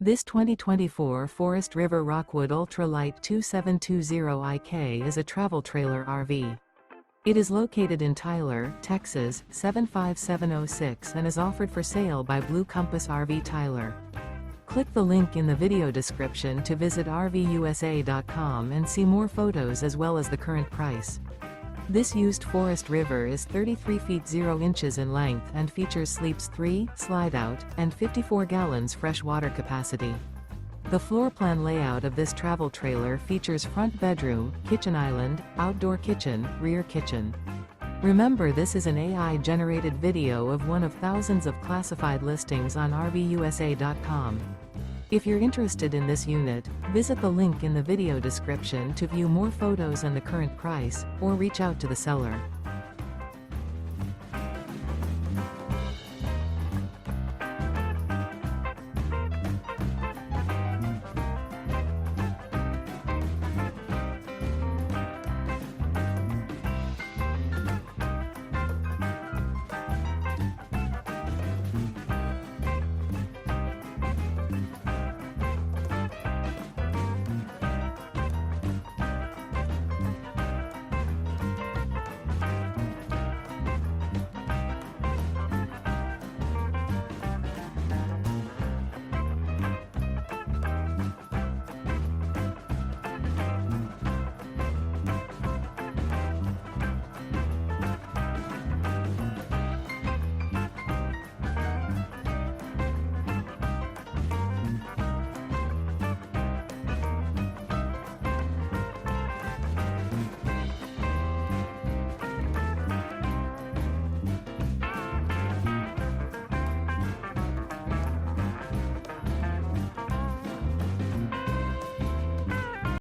This 2024 Forest River Rockwood Ultra Lite 2720IK is a travel trailer RV. It is located in Tyler, Texas, 75706 and is offered for sale by Blue Compass RV Tyler. Click the link in the video description to visit RVUSA.com and see more photos as well as the current price. This used Forest River is 33 feet 0 inches in length and features sleeps 3, slide-out, and 54 gallons fresh water capacity. The floor plan layout of this travel trailer features front bedroom, kitchen island, outdoor kitchen, rear kitchen. Remember, this is an AI-generated video of one of thousands of classified listings on RVUSA.com. If you're interested in this unit, visit the link in the video description to view more photos and the current price, or reach out to the seller.